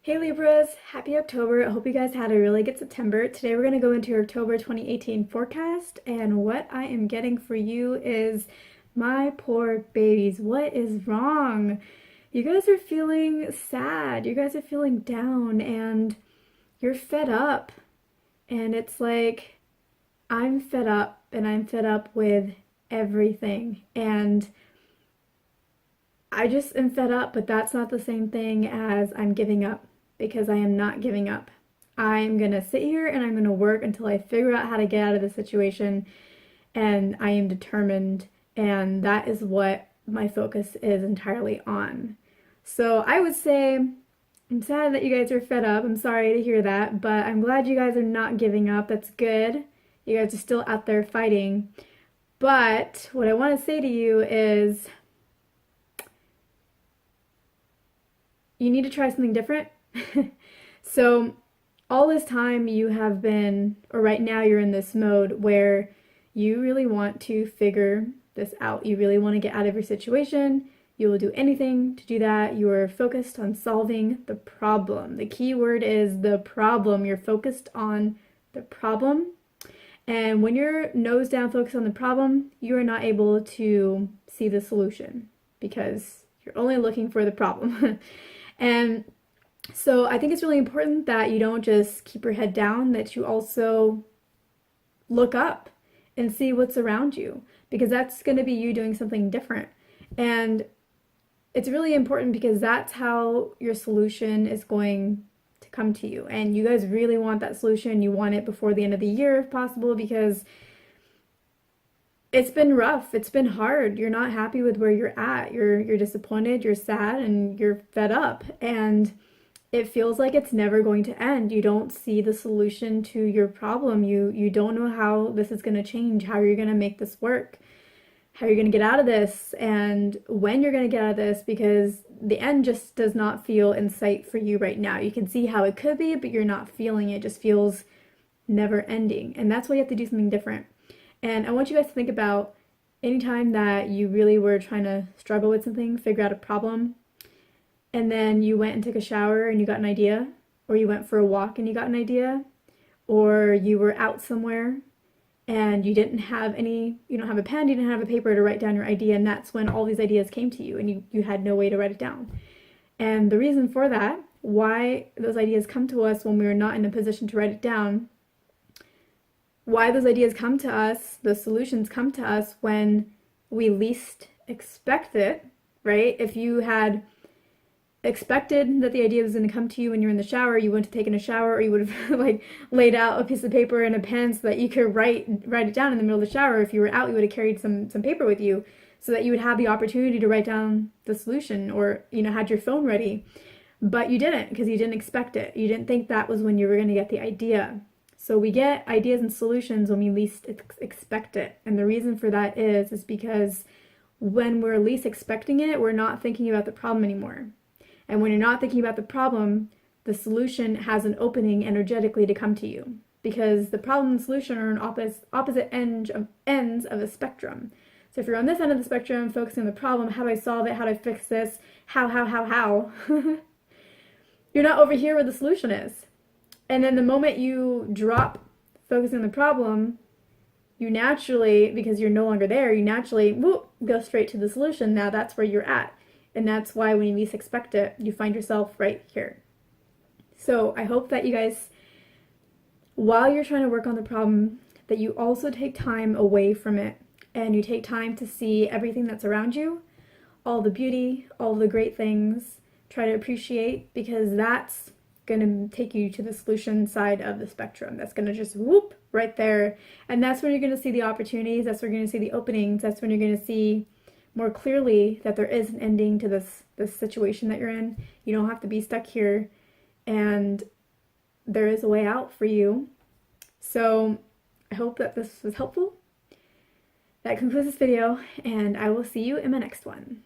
Hey Libras, happy October. I hope you guys had a really good September. Today we're going to go into your October 2018 forecast, and what I am getting for you is my poor babies. What is wrong? You guys are feeling sad. You guys are feeling down and you're fed up. And it's like, I'm fed up and I'm fed up with everything. And I just am fed up, but that's not the same thing as I'm giving up, because I am not giving up. I'm gonna sit here and I'm gonna work until I figure out how to get out of the situation, and I am determined, and that is what my focus is entirely on. So I would say I'm sad that you guys are fed up. I'm sorry to hear that, but I'm glad you guys are not giving up. That's good. You guys are still out there fighting. But what I want to say to you is you need to try something different. So all this time you have been, or right now you're in this mode where you really want to figure this out. You really want to get out of your situation. You will do anything to do that. You are focused on solving the problem. The key word is the problem. You're focused on the problem. And when you're nose down focused on the problem, you are not able to see the solution because you're only looking for the problem. And so I think it's really important that you don't just keep your head down, that you also look up and see what's around you, because that's going to be you doing something different. And it's really important because that's how your solution is going to come to you. And you guys really want that solution. You want it before the end of the year if possible, because it's been rough. It's been hard. You're not happy with where you're at. You're disappointed, you're sad, and you're fed up. And it feels like it's never going to end. You don't see the solution to your problem. You don't know how this is going to change, how you're going to make this work, how you're going to get out of this, and when you're going to get out of this, because the end just does not feel in sight for you right now. You can see how it could be, but you're not feeling it. It just feels never ending. And that's why you have to do something different. And I want you guys to think about any time that you really were trying to struggle with something, figure out a problem, and then you went and took a shower and you got an idea, or you went for a walk and you got an idea, or you were out somewhere and you don't have a pen, you didn't have a paper to write down your idea, and that's when all these ideas came to you and you had no way to write it down. And the reason for that, why those ideas come to us when we are not in a position to write it down, why those ideas come to us, those solutions come to us when we least expect it, right? If you had expected that the idea was going to come to you when you're in the shower, you wouldn't have taken a shower, or you would have like laid out a piece of paper and a pen so that you could write it down in the middle of the shower. If you were out, you would have carried some paper with you so that you would have the opportunity to write down the solution, or had your phone ready. But you didn't, because you didn't expect it. You didn't think that was when you were going to get the idea. So we get ideas and solutions when we least expect it. And the reason for that is because when we're least expecting it, we're not thinking about the problem anymore. And when you're not thinking about the problem, the solution has an opening energetically to come to you, because the problem and solution are on opposite ends of a spectrum. So if you're on this end of the spectrum, focusing on the problem, how do I solve it? How do I fix this? How? You're not over here where the solution is. And then the moment you drop focusing on the problem, you naturally, because you're no longer there, you naturally go straight to the solution. Now that's where you're at. And that's why when you least expect it, you find yourself right here. So I hope that you guys, while you're trying to work on the problem, that you also take time away from it, and you take time to see everything that's around you, all the beauty, all the great things. Try to appreciate, because that's going to take you to the solution side of the spectrum. That's going to just whoop right there. And that's when you're going to see the opportunities. That's when you're going to see the openings. That's when you're going to see more clearly that there is an ending to this situation that you're in. You don't have to be stuck here, and there is a way out for you. So I hope that this was helpful. That concludes this video, and I will see you in my next one.